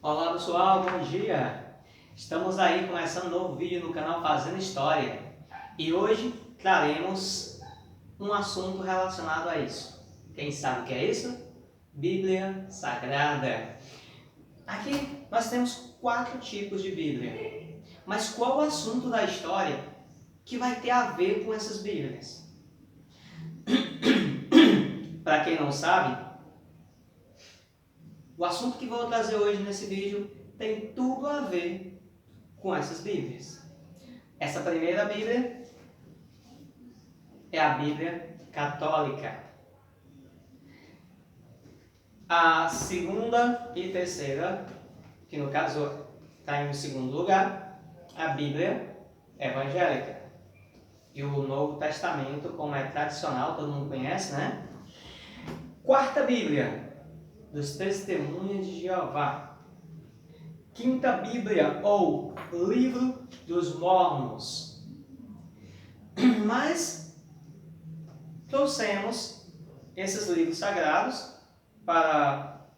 Olá pessoal, bom dia! Estamos aí começando um novo vídeo no canal Fazendo História e hoje traremos um assunto relacionado a isso. Quem sabe o que é isso? Bíblia Sagrada. Aqui nós temos 4 tipos de Bíblia, mas qual o assunto da história que vai ter a ver com essas Bíblias? Para quem não sabe, o assunto que vou trazer hoje nesse vídeo tem tudo a ver com essas Bíblias. Essa primeira Bíblia é a Bíblia Católica. A segunda e terceira, que no caso está em segundo lugar, a Bíblia Evangélica. E o Novo Testamento, como é tradicional, todo mundo conhece, né? Quarta Bíblia, dos Testemunhas de Jeová. Quinta Bíblia, ou Livro dos Mormons. Mas trouxemos esses livros sagrados para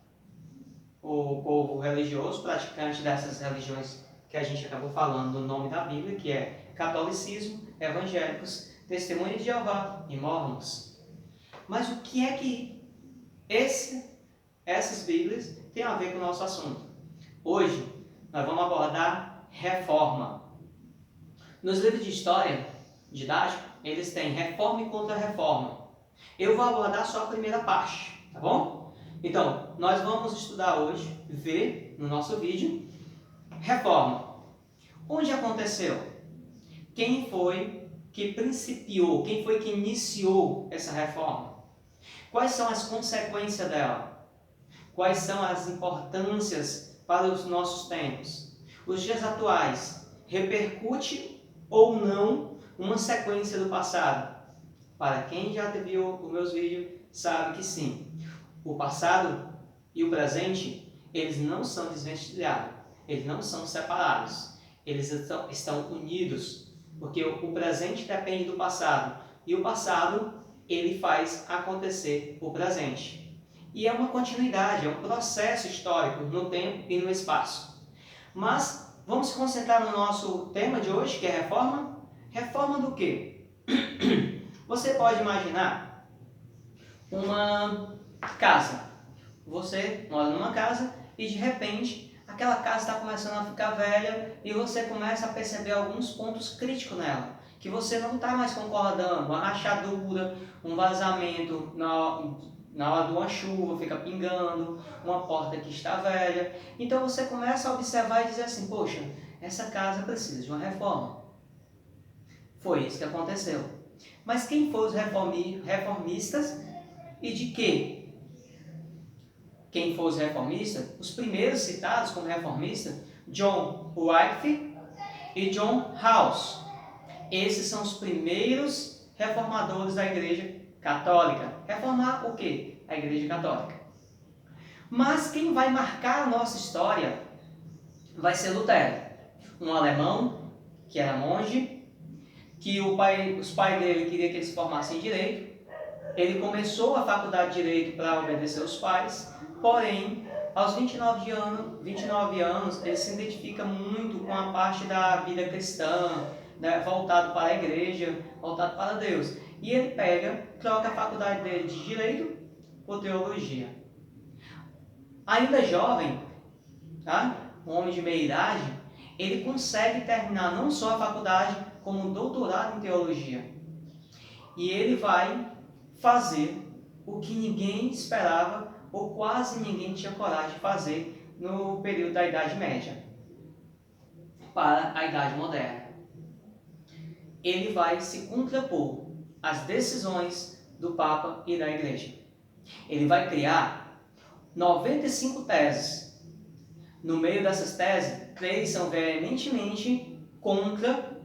o povo religioso, praticante dessas religiões que a gente acabou falando no nome da Bíblia, que é catolicismo, evangélicos, testemunhas de Jeová e mormons. Mas o que é que essas Bíblias têm a ver com o nosso assunto? Hoje nós vamos abordar reforma. Nos livros de história didático, eles têm reforma e contra-reforma. Eu vou abordar só a primeira parte, tá bom? Então, nós vamos estudar hoje, ver no nosso vídeo, reforma. Onde aconteceu? Quem foi que principiou, quem foi que iniciou essa reforma? Quais são as consequências dela? Quais são as importâncias para os nossos tempos? Os dias atuais, repercute ou não uma sequência do passado? Para quem já viu os meus vídeos, sabe que sim. O passado e o presente, eles não são desvencilhados, eles não são separados, eles estão unidos, porque o presente depende do passado e o passado ele faz acontecer o presente. E é uma continuidade, é um processo histórico no tempo e no espaço. Mas vamos se concentrar no nosso tema de hoje, que é reforma. Reforma do quê? Você pode imaginar uma casa. Você mora numa casa e de repente aquela casa está começando a ficar velha e você começa a perceber alguns pontos críticos nela, que você não está mais concordando, uma rachadura, um vazamento na hora de uma chuva, fica pingando, uma porta que está velha. Então você começa a observar e dizer assim, poxa, essa casa precisa de uma reforma. Foi isso que aconteceu. Mas quem foram os reformistas e de quê? Quem foram os reformistas? Os primeiros citados como reformistas, John Wycliffe e John House. Esses são os primeiros reformadores da Igreja Católica. Reformar o quê? A Igreja Católica. Mas quem vai marcar a nossa história vai ser Lutero, um alemão que era monge, que os pais dele queriam que ele se formasse em Direito. Ele começou a faculdade de Direito para obedecer aos pais, porém, aos 29 anos, ele se identifica muito com a parte da vida cristã, né, voltado para a igreja, voltado para Deus. E ele troca a faculdade dele de Direito por Teologia. Ainda jovem, tá? Um homem de meia idade, ele consegue terminar não só a faculdade, como um doutorado em teologia. E ele vai fazer o que ninguém esperava, ou quase ninguém tinha coragem de fazer no período da Idade Média, para a Idade Moderna. Ele vai se contrapor às decisões do Papa e da Igreja. Ele vai criar 95 teses. No meio dessas teses, 3 são veementemente contra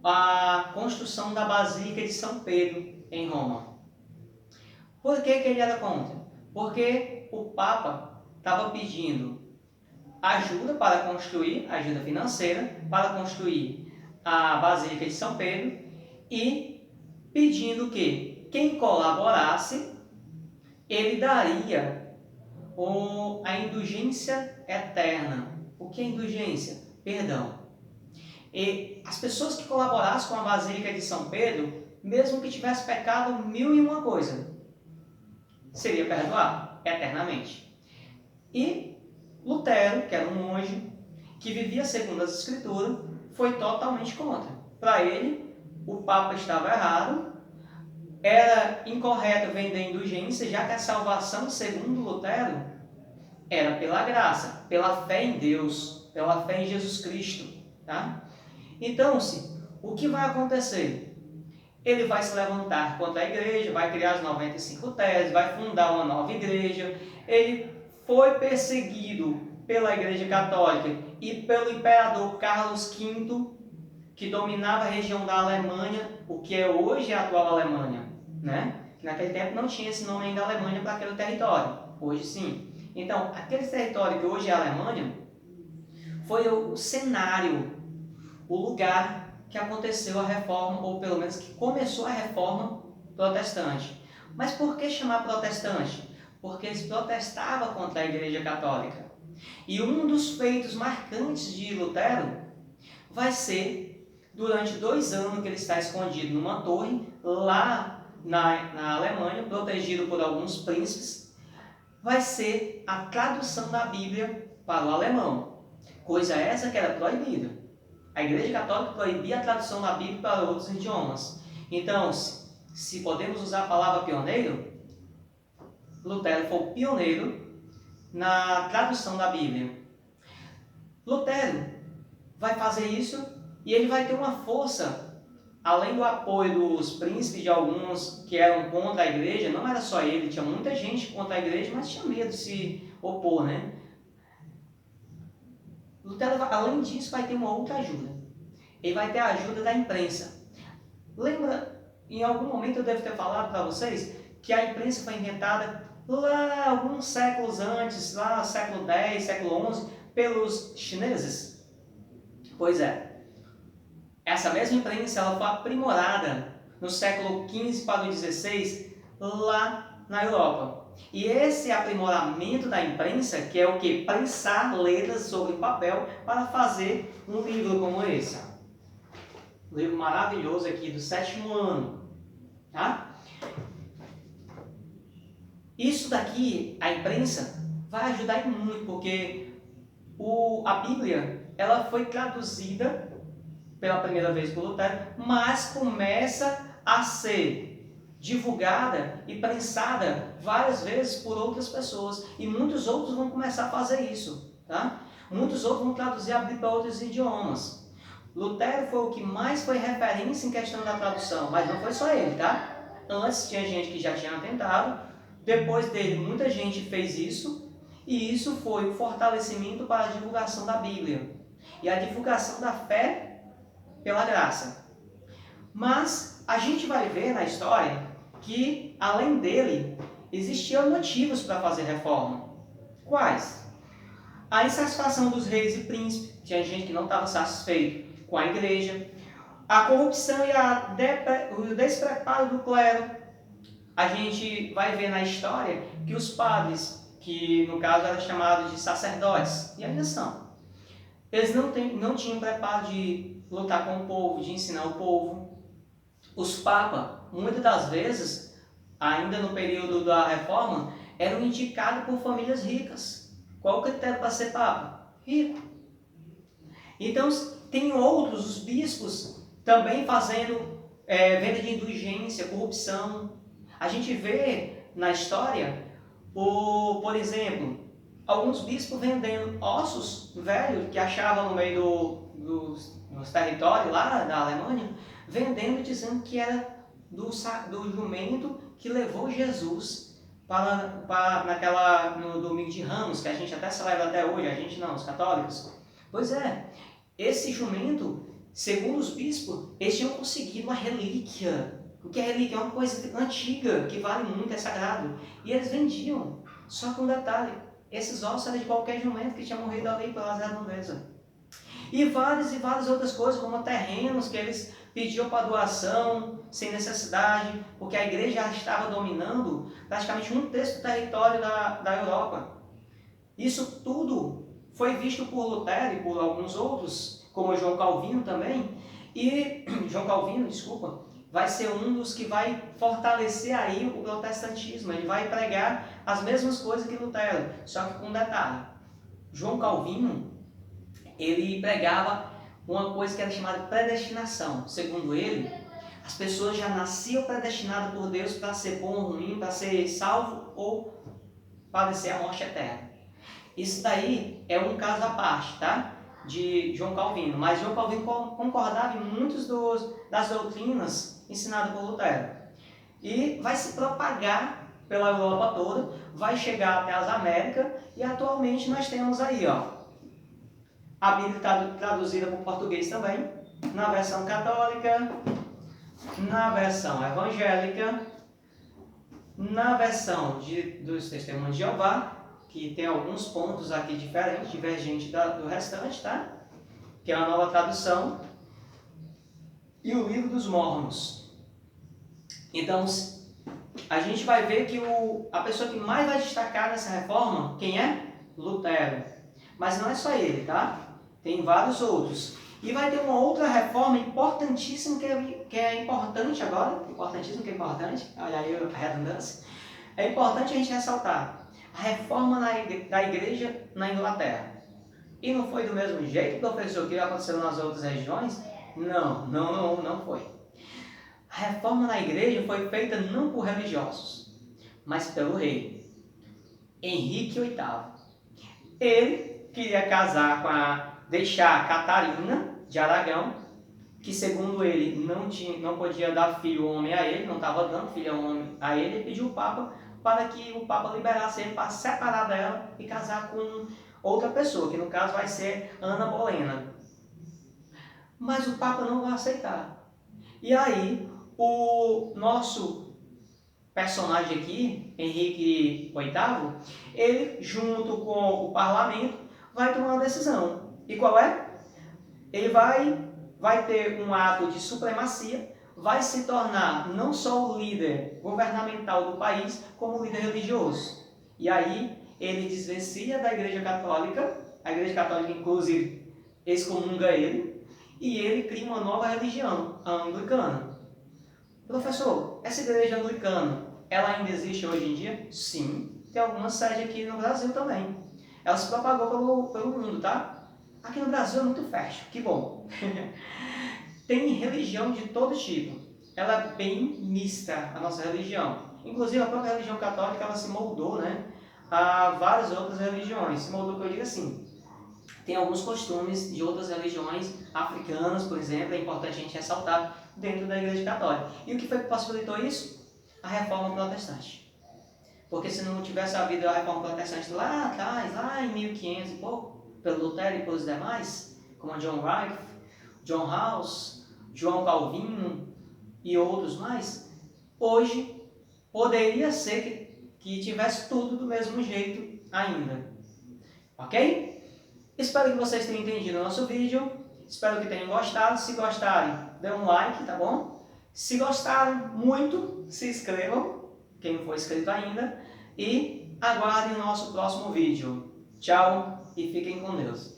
a construção da Basílica de São Pedro em Roma. Por que ele era contra? Porque o Papa estava pedindo ajuda para construir, ajuda financeira, para construir a Basílica de São Pedro e pedindo que quem colaborasse, ele daria a indulgência eterna. O que é indulgência? Perdão. E as pessoas que colaborassem com a Basílica de São Pedro, mesmo que tivesse pecado 1001 coisa, seria perdoado eternamente. E Lutero, que era um monge, que vivia segundo as Escrituras, foi totalmente contra. Para ele, o Papa estava errado, era incorreto vender indulgência, já que a salvação, segundo Lutero, era pela graça, pela fé em Deus, pela fé em Jesus Cristo. Tá? Então, o que vai acontecer? Ele vai se levantar contra a igreja, vai criar as 95 teses, vai fundar uma nova igreja. Ele foi perseguido pela Igreja Católica e pelo imperador Carlos V, que dominava a região da Alemanha, o que é hoje a atual Alemanha, né? Naquele tempo não tinha esse nome ainda Alemanha para aquele território, hoje sim. Então, aquele território que hoje é a Alemanha foi o cenário, o lugar que aconteceu a reforma, ou pelo menos que começou a reforma protestante. Mas por que chamar protestante? Porque eles protestavam contra a Igreja Católica. E um dos feitos marcantes de Lutero vai ser, durante 2 anos que ele está escondido numa torre, lá na Alemanha, protegido por alguns príncipes, vai ser a tradução da Bíblia para o alemão. Coisa essa que era proibida. A Igreja Católica proibia a tradução da Bíblia para outros idiomas. Então, se podemos usar a palavra pioneiro, Lutero foi o pioneiro na tradução da Bíblia. Lutero vai fazer isso e ele vai ter uma força, além do apoio dos príncipes, de alguns que eram contra a igreja. Não era só ele, tinha muita gente contra a igreja, mas tinha medo de se opor, né? Lutero, além disso, vai ter uma outra ajuda. Ele vai ter a ajuda da imprensa. Lembra, em algum momento eu devo ter falado para vocês que a imprensa foi inventada lá alguns séculos antes, lá século X, século XI, pelos chineses? Pois é. Essa mesma imprensa ela foi aprimorada no século XV para o XVI, lá na Europa. E esse aprimoramento da imprensa, que é o que? Prensar letras sobre papel para fazer um livro como esse. Um livro maravilhoso aqui do 7º ano. Tá? Isso daqui, a imprensa, vai ajudar muito, porque a Bíblia ela foi traduzida pela primeira vez por Lutero, mas começa a ser divulgada e prensada várias vezes por outras pessoas. E muitos outros vão começar a fazer isso. Tá? Muitos outros vão traduzir a Bíblia para outros idiomas. Lutero foi o que mais foi referência em questão da tradução, mas não foi só ele, tá? Antes tinha gente que já tinha tentado, depois dele muita gente fez isso, e isso foi o fortalecimento para a divulgação da Bíblia e a divulgação da fé pela graça. Mas a gente vai ver na história que, além dele, existiam motivos para fazer reforma. Quais? A insatisfação dos reis e príncipes, tinha gente que não estava satisfeito com a igreja, a corrupção e o despreparo do clero. A gente vai ver na história que os padres, que no caso eram chamados de sacerdotes, e ainda são, eles não tinham preparo de lutar com o povo, de ensinar o povo. Os papas, muitas das vezes, ainda no período da reforma, eram indicados por famílias ricas. Qual o critério para ser papa? Rico. Então, tem outros, os bispos, também fazendo venda de indulgência, corrupção. A gente vê na história, por exemplo, alguns bispos vendendo ossos velhos que achavam no meio dos territórios lá da Alemanha, vendendo, dizendo que era do jumento que levou Jesus no domingo de Ramos, que a gente até celebra até hoje, a gente não, os católicos. Pois é, esse jumento, segundo os bispos, eles tinham conseguido uma relíquia. O que é relíquia? É uma coisa antiga, que vale muito, é sagrado. E eles vendiam, só com um detalhe, esses ossos eram de qualquer jumento que tinha morrido ali pelas redondezas. E várias outras coisas, como terrenos que eles pediam para doação, sem necessidade, porque a igreja já estava dominando praticamente 1/3 do território da Europa. Isso tudo foi visto por Lutero e por alguns outros, como João Calvino também, e João Calvino, desculpa, vai ser um dos que vai fortalecer aí o protestantismo. Ele vai pregar as mesmas coisas que Lutero, só que com um detalhe. João Calvino, ele pregava uma coisa que era chamada predestinação. Segundo ele, as pessoas já nasciam predestinadas por Deus para ser bom ou ruim, para ser salvo ou padecer a morte eterna. Isso daí é um caso à parte, tá? De João Calvino. Mas João Calvino concordava em muitas das doutrinas ensinadas por Lutero. E vai se propagar pela Europa toda, vai chegar até as Américas, e atualmente nós temos aí, ó, a Bíblia está traduzida para o português também, na versão católica, na versão evangélica, na versão dos Testemunhos de Jeová, que tem alguns pontos aqui diferentes, divergentes do restante, tá? Que é a nova tradução, e o Livro dos Mormons. Então, a gente vai ver que a pessoa que mais vai destacar nessa reforma, quem é? Lutero. Mas não é só ele, tá? Tem vários outros. E vai ter uma outra reforma importantíssima que é importante agora. Importantíssimo que é importante. Olha aí a redundância. É importante a gente ressaltar. A reforma da igreja na Inglaterra. E não foi do mesmo jeito, professor, que aconteceu nas outras regiões? Não foi. A reforma na igreja foi feita não por religiosos, mas pelo rei Henrique VIII. Ele queria casar deixar Catarina de Aragão, que segundo ele não podia dar filho homem a ele, não estava dando filho homem a ele, e pediu o Papa para que o Papa liberasse ele para separar dela e casar com outra pessoa, que no caso vai ser Ana Bolena. Mas o Papa não vai aceitar. E aí, o nosso personagem aqui, Henrique VIII, ele, junto com o parlamento, vai tomar uma decisão. E qual é? Ele vai ter um ato de supremacia, vai se tornar não só o líder governamental do país, como o líder religioso. E aí, ele desvencilha da Igreja Católica, a Igreja Católica, inclusive, excomunga ele, e ele cria uma nova religião, a anglicana. Professor, essa igreja anglicana, ela ainda existe hoje em dia? Sim, tem alguma sede aqui no Brasil também. Ela se propagou pelo mundo, tá? Aqui no Brasil é muito fashion, que bom. Tem religião de todo tipo. Ela é bem mista, a nossa religião. Inclusive, a própria religião católica, ela se moldou, né, a várias outras religiões. Se moldou, que eu digo assim, tem alguns costumes de outras religiões africanas, por exemplo, é importante a gente ressaltar, dentro da Igreja Católica. E o que foi que possibilitou isso? A Reforma Protestante. Porque se não tivesse havido a Reforma Protestante lá atrás, lá em 1500 e pouco, pelo Lutero e pelos demais, como John Wycliffe, John House, João Calvino e outros mais, hoje poderia ser que tivesse tudo do mesmo jeito ainda. Ok? Espero que vocês tenham entendido o nosso vídeo. Espero que tenham gostado. Se gostarem, dê um like, tá bom? Se gostarem muito, se inscrevam, quem não for inscrito ainda. E aguardem o nosso próximo vídeo. Tchau e fiquem com Deus.